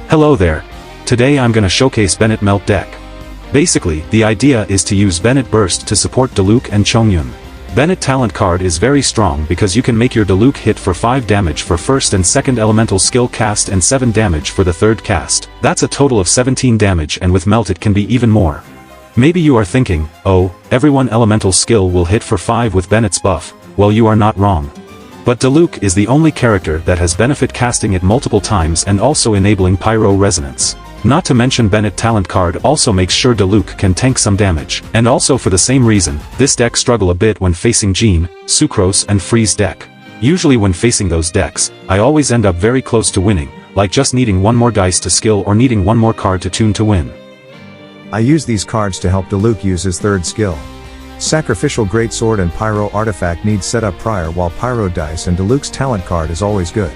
Hello there. Today I'm gonna showcase Bennett Melt deck. Basically, the idea is to use Bennett Burst to support Diluc and Chongyun. Bennett talent card is very strong because you can make your Diluc hit for 5 damage for first and second elemental skill cast and 7 damage for the third cast. That's a total of 17 damage, and with Melt it can be even more. Maybe you are thinking, oh, everyone elemental skill will hit for 5 with Bennett's buff. Well, you are not wrong. But Diluc is the only character that has benefit casting it multiple times and also enabling Pyro Resonance. Not to mention Bennett talent card also makes sure Diluc can tank some damage. And also for the same reason, this deck struggle a bit when facing Jean, Sucrose and Freeze deck. Usually when facing those decks, I always end up very close to winning, like just needing one more dice to skill or needing one more card to tune to win. I use these cards to help Diluc use his third skill. Sacrificial Greatsword and Pyro Artifact need setup prior, while Pyro Dice and Diluc's talent card is always good.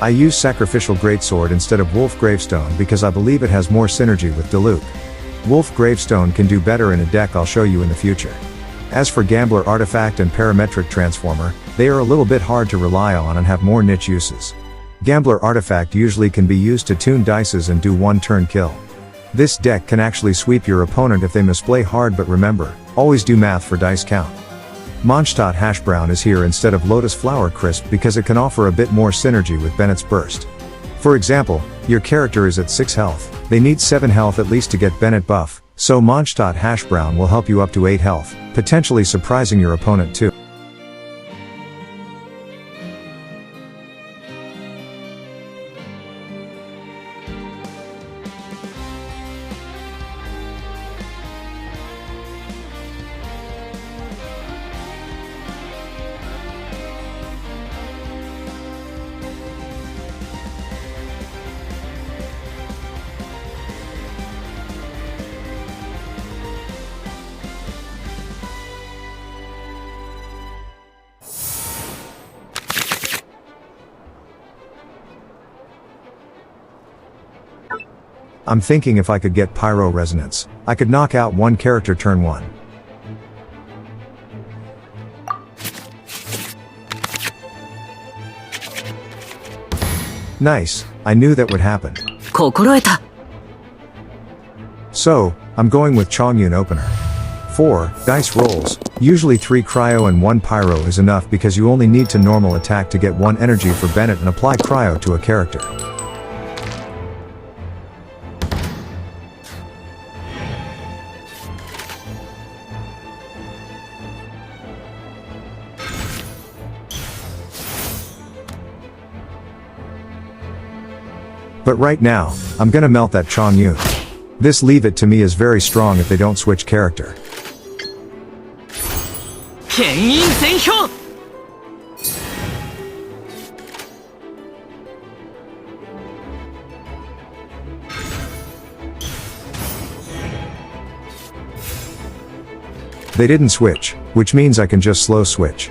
I use Sacrificial Greatsword instead of Wolf Gravestone because I believe it has more synergy with Diluc. Wolf Gravestone can do better in a deck I'll show you in the future. As for Gambler Artifact and Parametric Transformer, they are a little bit hard to rely on and have more niche uses. Gambler Artifact usually can be used to tune dices and do one turn kill. This deck can actually sweep your opponent if they misplay hard, but remember, always do math for dice count. Monstad Hashsbrown is here instead of Lotus Flower Crisp because it can offer a bit more synergy with Bennett's Burst. For example, your character is at 6 health, they need 7 health at least to get Bennett buff, so Monstad Hashsbrown will help you up to 8 health, potentially surprising your opponent too. I'm thinking if I could get Pyro Resonance, I could knock out one character turn 1. Nice, I knew that would happen. So, I'm going with Chongyun Opener. 4 dice rolls, usually 3 cryo and 1 pyro is enough because you only need to normal attack to get 1 energy for Bennett and apply cryo to a character. But right now, I'm gonna melt that Chongyun. This Leave It to me is very strong if they don't switch character. They didn't switch, which means I can just slow switch.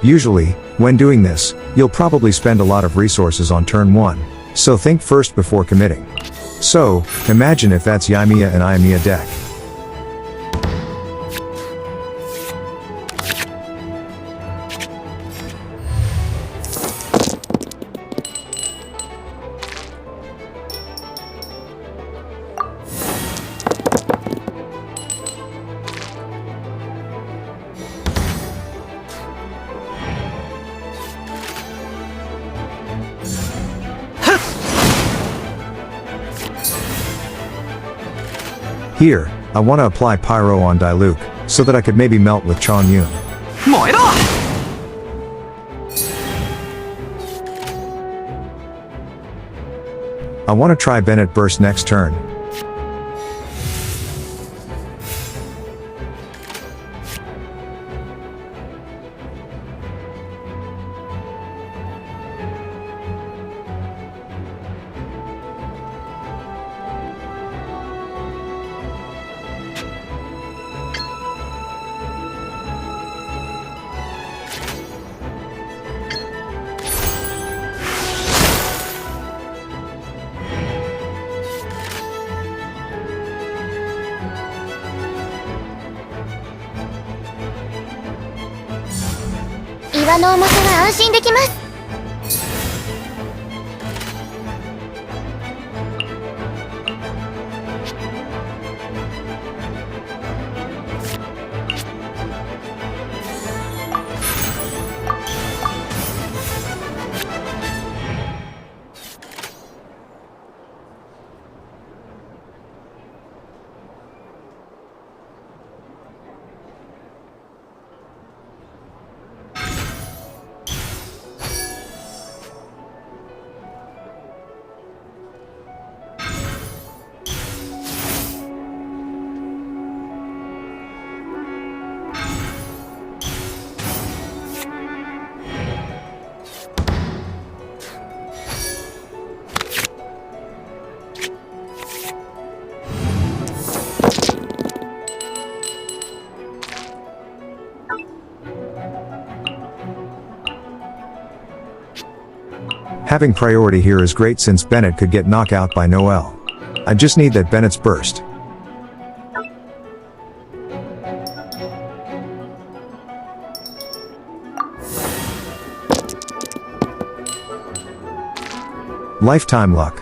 Usually, when doing this, you'll probably spend a lot of resources on turn 1, so think first before committing. So, imagine if that's Yaimiya and Ayamiya deck. Here, I want to apply Pyro on Diluc, so that I could maybe melt with Chongyun. I want to try Bennett Burst next turn. 岩の重さは安心できます。Having priority here is great since Bennett could get knocked out by Noel. I just need that Bennett's burst. Lifetime luck.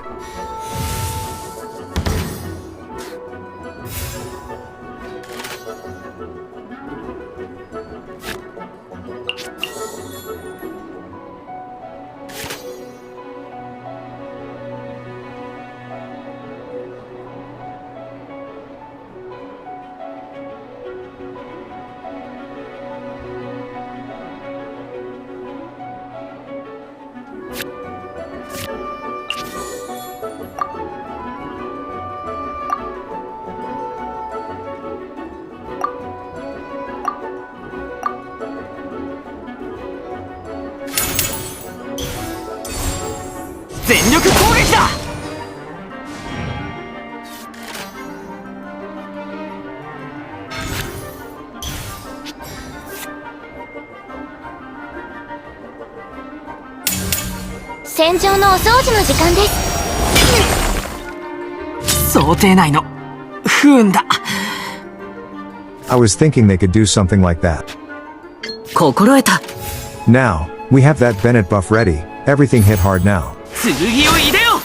戦場のお掃除の時間です。想定内の不運だ。I was thinking they could do something like that. 心得た。 Now, we have that Bennett buff ready. Everything hit hard now. 剣を入れよ。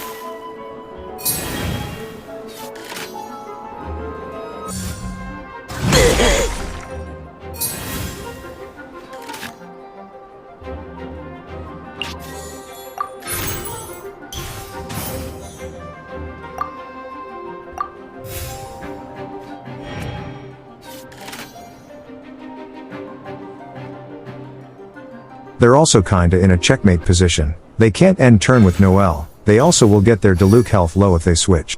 They're also kinda in a checkmate position. They can't end turn with Noel. They also will get their Diluc health low if they switch.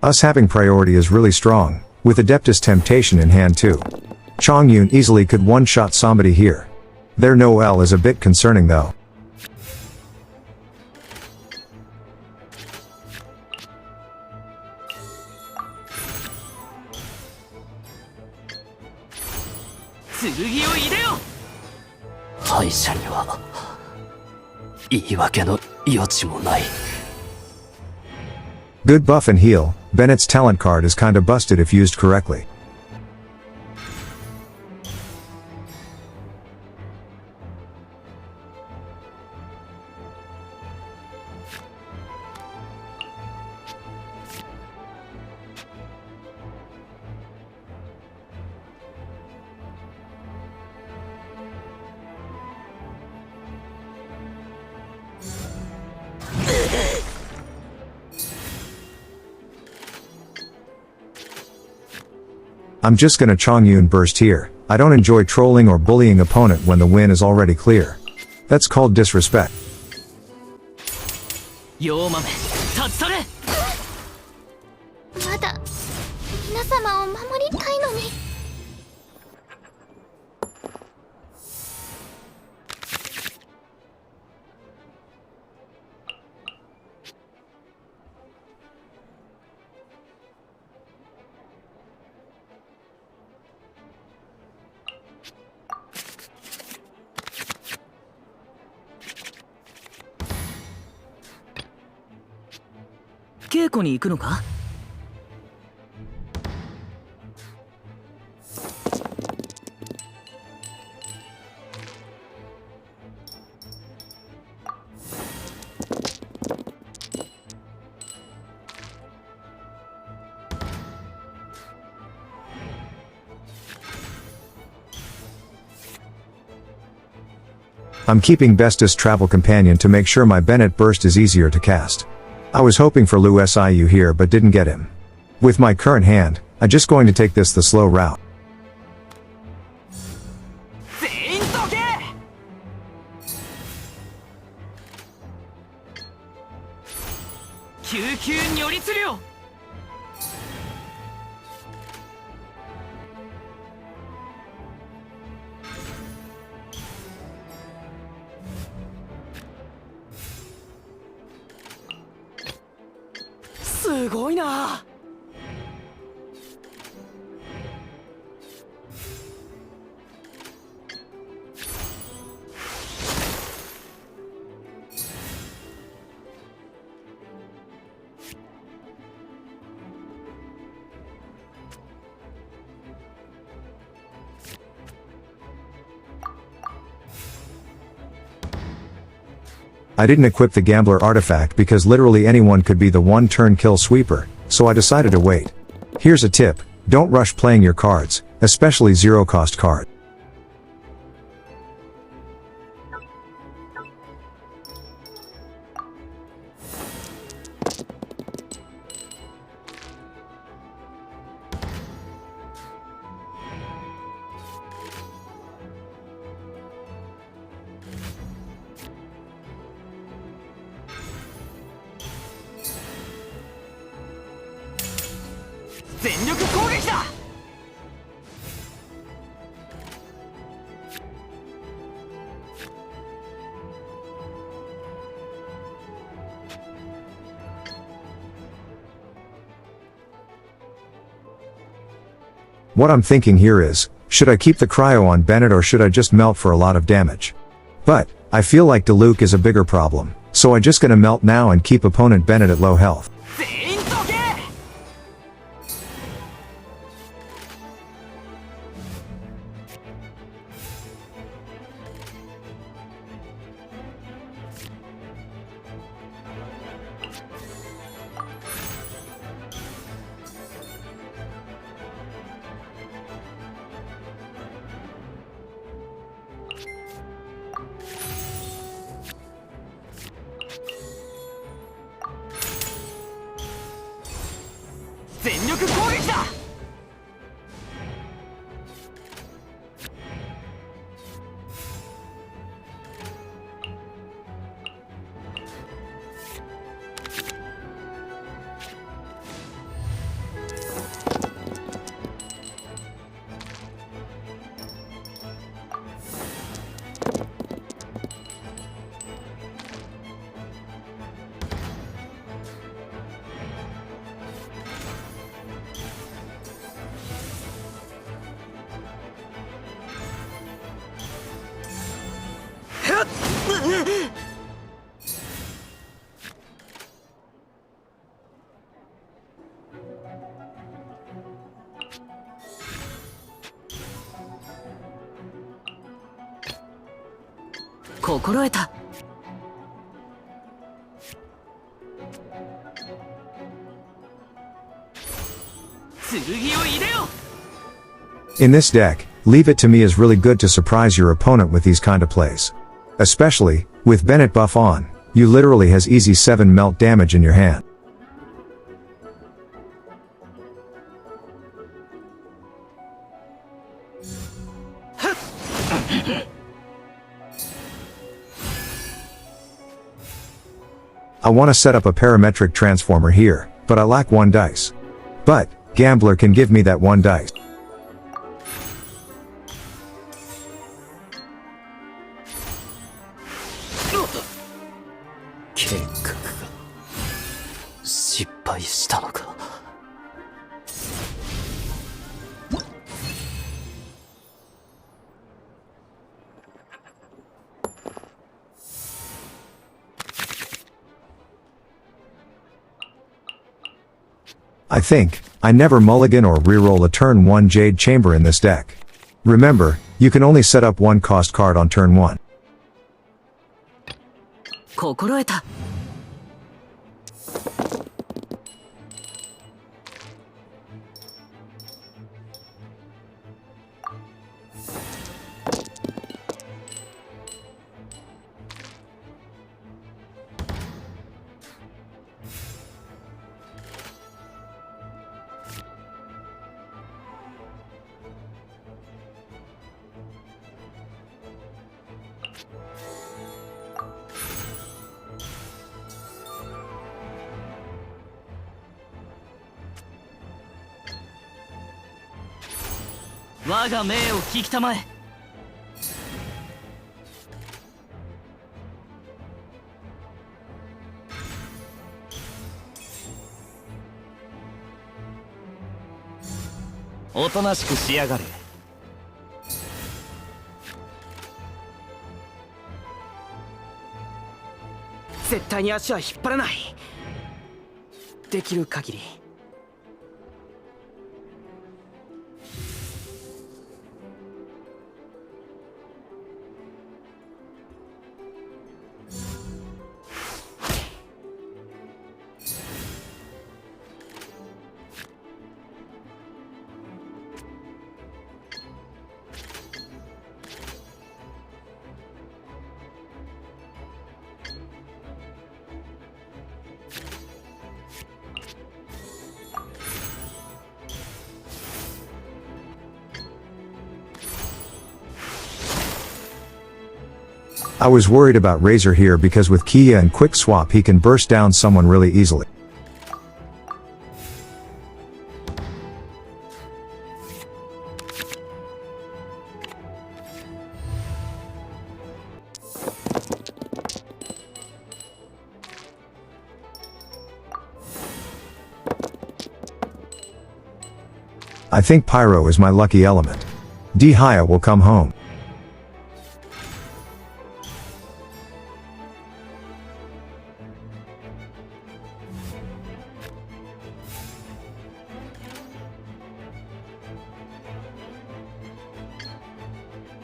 Us having priority is really strong, with Adeptus Temptation in hand too. Chongyun easily could one-shot somebody here. Their Noel is a bit concerning though. Good buff and heal. Bennett's talent card is kinda busted if used correctly. I'm just gonna Chongyun burst here. I don't enjoy trolling or bullying opponent when the win is already clear. That's called disrespect. ヨウマメ、立ち去れ。まだ皆様を守りたいのに。稽古に行くのか？I'm keeping Bestsest Travel Companion to make sure my Bennett burst is easier to cast. I was hoping for Liu Siu here but didn't get him. With my current hand, I'm just going to take this the slow route. 全員どけ！救急如律令！すごいな。I didn't equip the Gambler artifact because literally anyone could be the one-turn kill sweeper, so I decided to wait. Here's a tip, don't rush playing your cards, especially zero-cost cards. What I'm thinking here is, should I keep the cryo on Bennett or should I just melt for a lot of damage? But, I feel like Diluc is a bigger problem, so I'm just gonna melt now and keep opponent Bennett at low health. 全員どけ！全力攻撃だ！心得た。剣を入れよ。 In this deck, Leave It to Me is really good to surprise your opponent with these kind of plays. Especially, with Bennett buff on, you literally has easy 7 melt damage in your hand. I want to set up a Parametric Transformer here, but I lack 1 dice. But, Gambler can give me that 1 dice. I think, I never mulligan or reroll a turn 1 Jade Chamber in this deck. Remember, you can only set up one cost card on turn 1. 心得た。我が命を聞きたまえ。おとなしくしやがれ。絶対に足は引っ張らない。できる限り。I was worried about Razor here because with KIYO and Quick Swap he can burst down someone really easily. I think Pyro is my lucky element. D-Haya will come home.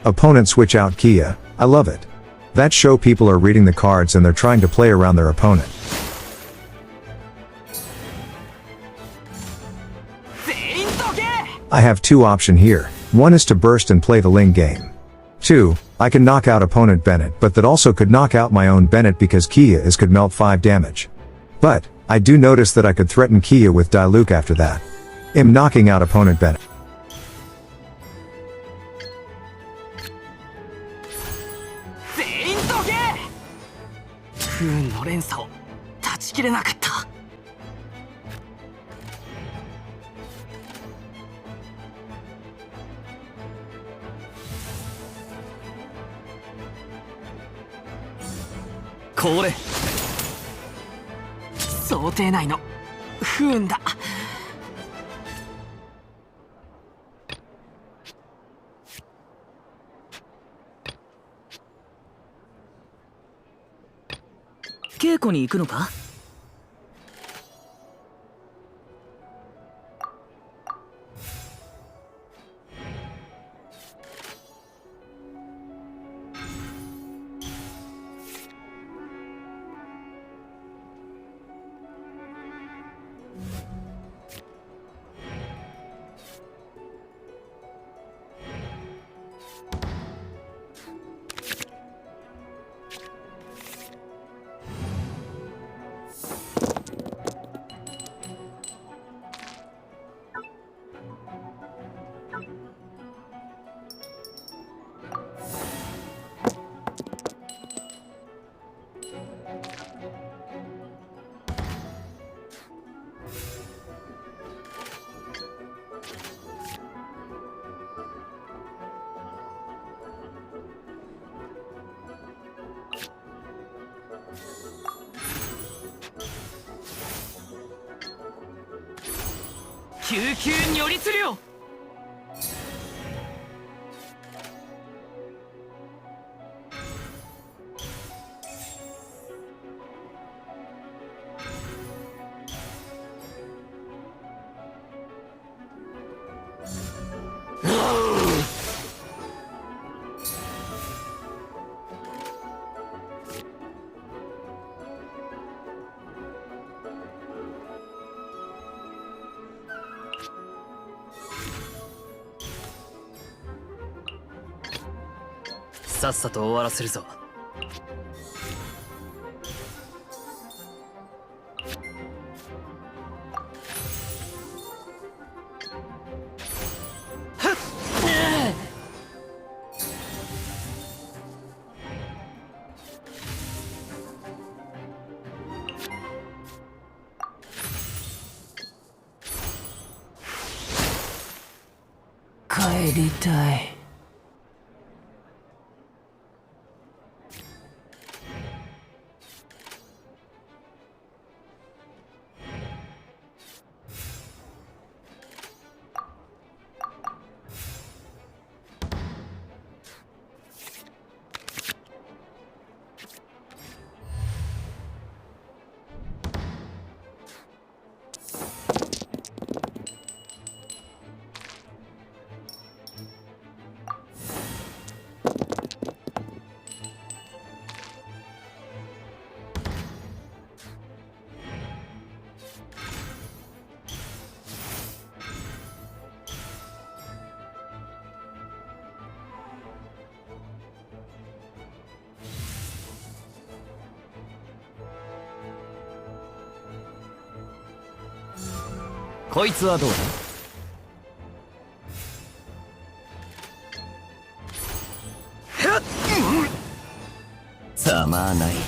Opponent switch out KIYO, I love it. That show people are reading the cards and they're trying to play around their opponent. I have two options here. One is to burst and play the Ling game. 2, I can knock out opponent Bennett, but that also could knock out my own Bennett because KIYO is could melt 5 damage. But, I do notice that I could threaten KIYO with Diluc after that. I'm knocking out opponent Bennett. 不運の連鎖を断ち切れなかった。これ想定内の不運だ。稽古に行くのか？救急如律令。さっさと終わらせるぞ。帰りたい。こいつはどうだ。ざまあない。